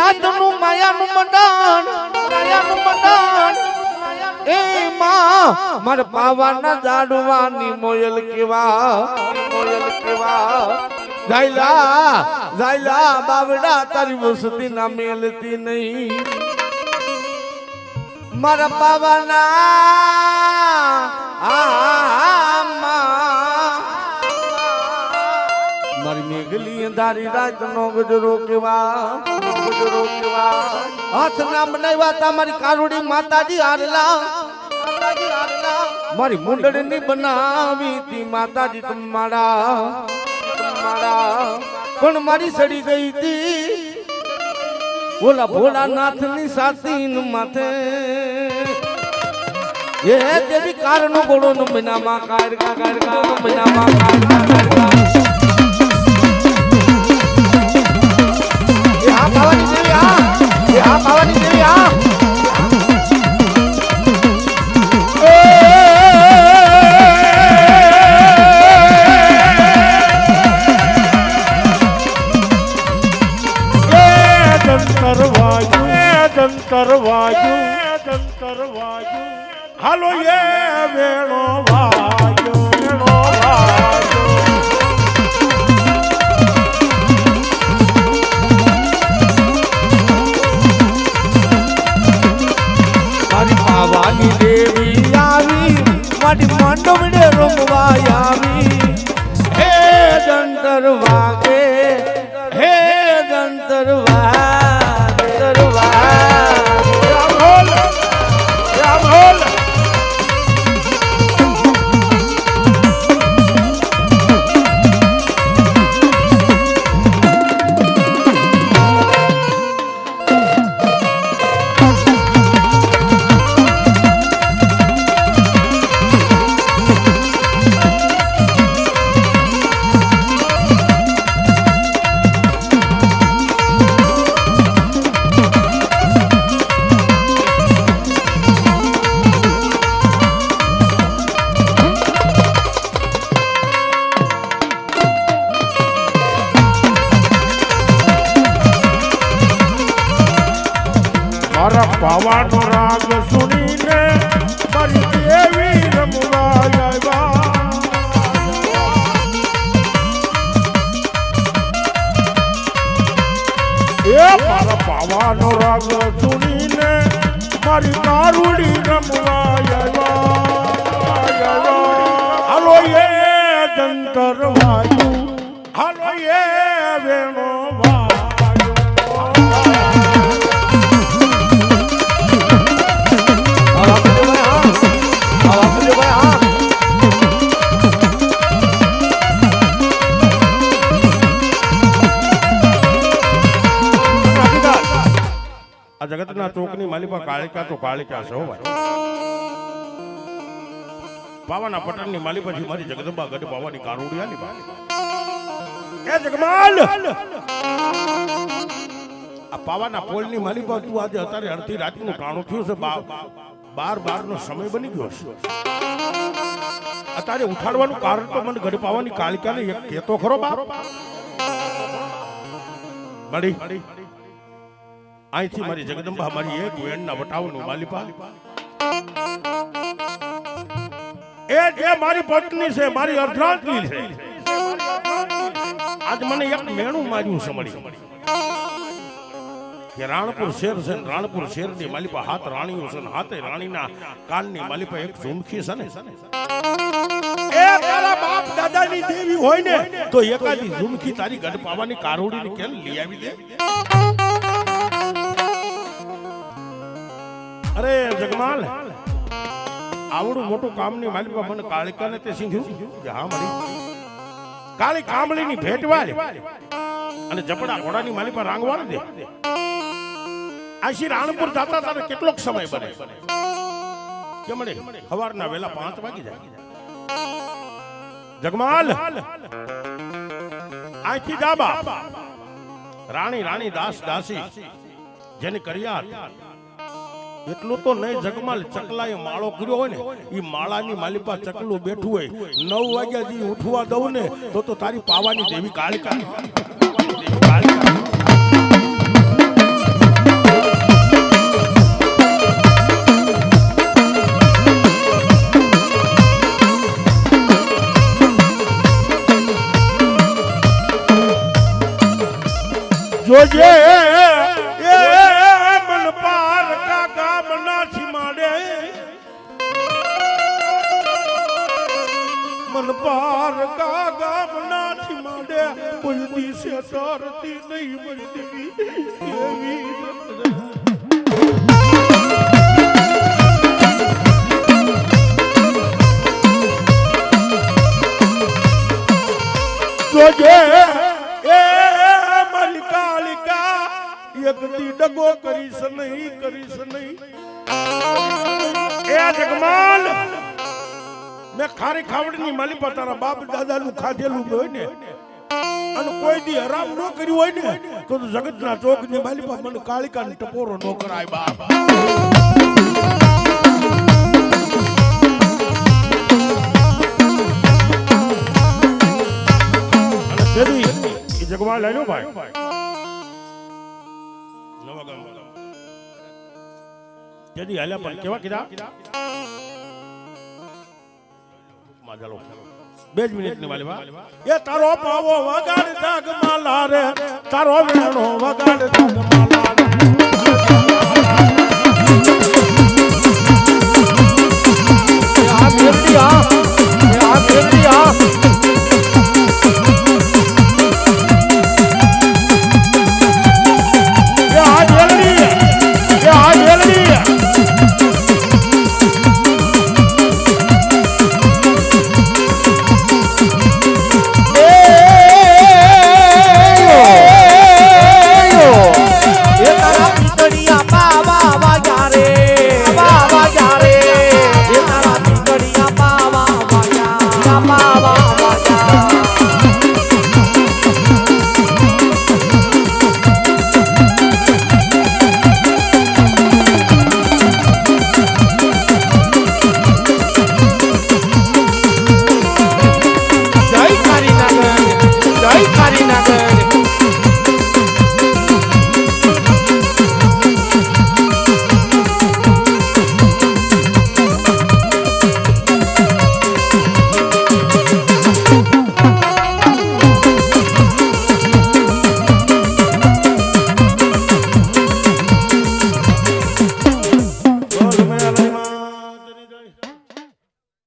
રાતનું માયાનું મંડાણ એ માં મારે પાવાના જાડવાની મોયલ કેવા જાયલા બાવડા તારી વસતી ના મેલતી નહીં મારા પાવાના મારી મેઘલી અંધારી રાત નો ગજરો કેવા હાથ ના બનાવ્યા તા મારી કારુડી માતાજી હારલા મારી મુંડળની બનાવી તી માતાજી તમારા પણ મારી સડી ગઈ તી ઓલા ભોળાનાથ ની સાતી માથે એ તેરી કારનો ગોળો નો મહિનામાં કારકા નો મહિનામાં કારકા એ આ પાવાની દેવી આ જંતર વાજુ હાલો એ વેણો વાજો મારી પાવાની દેવી આવી મારી માંડવડે રમવા આવી હે જંતર વાગે હે જંતર પાવાનો રાગ સુનીને મારી દેવી રમવા આવ્યા એ મારા પાવાનો રાગ સુનીને મારી કારુડી રમવા આવ્યા હાલો એ જંતર વાજુ હાલો એ વેણો જગતના ચોકની માલિપા કાળિકા તો કાળિકા છે ભાઈ પાવાના પટણની માલિપાથી મારી જગદંબા ગઢ પાવાની કારુડી આલી ભાઈ એ જગમાલ આ પાવાના પોલની માલિપા તું આજે અત્યારે અડધી રાતનું ટાણું થયું છે 12 નો સમય બની ગયો છે અત્યારે ઉઠાડવાનું કારણ તો મને ગઢ પાવાની કાળિકાને એક કેતો ખરો બાપ બડી અહીંથી મારી જગદંબા મારી એક વેણના વટાવનું માલિપા એ જે મારી પત્ની છે મારી અર્ધાંગની છે આજ મને એક મેણું માર્યું સમળી કે રાણપુર શેર છે રાણપુર શેરની માલિપા હાથ રાણીઓ છે હાથે રાણીના કાનની માલિપા એક ઝુમખી છે ને એ તારા બાપ દાદાની દેવી હોય ને તો એકાદી ઝુમખી તારી ગઢ પાવાની કારોડીની કેમ લઈ આવી દે અરે જગમાલ આવડું મોટું કામની માલિકા મને કાળિકાને તે શીખ્યું કે હા મારી કાળી કામળીની ભેટવાળ અને જપડા ઘોડાની માલિકા રાંગવાળ દે આશી રાણપુર જાતા તારે કેટલોક સમય બને કે મળે સવારના વેલા 5 વાગી જાય જગમાલ આથી જા બાપ રાણી દાસ દાસી જેને કર્યા એટલું તો નહીં જગમાલ ચકલાએ માળો કર્યો હોય ને એ માળાની માલિપા ચકલું બેઠું હોય 9 વાગ્યા જી ઉઠવા દઉં ને તો તારી પાવાની દેવી કાળિકા જોજે એ મન પાર કાકા મના છીમાડે મન પાર કાકા મના છીમાડે કોઈ દિશે તરતી નહીં મળતી એવી જોજે એ મારી કાલિકા એક દી ડગો કરીશ નહીં એ જગમાલ મેં ખારી ખાવડની માલી પર તારા બાપ દાદાનું ખાધેલું હોય ને અને કોઈ દી હરામ ન કર્યું હોય ને તો જગતના ચોકની માલી પર મને કાલિકાને ટપોરો ન કરાય બાપ જગવાલ લઈ લો ભાઈ તેથી હાલ્યા પણ કેવા કીધા બે જ મિનિટ ની વાલી એ તારો પાવો વગાડ જગમાલા રે તારો વેણો વગાડ જગમાલા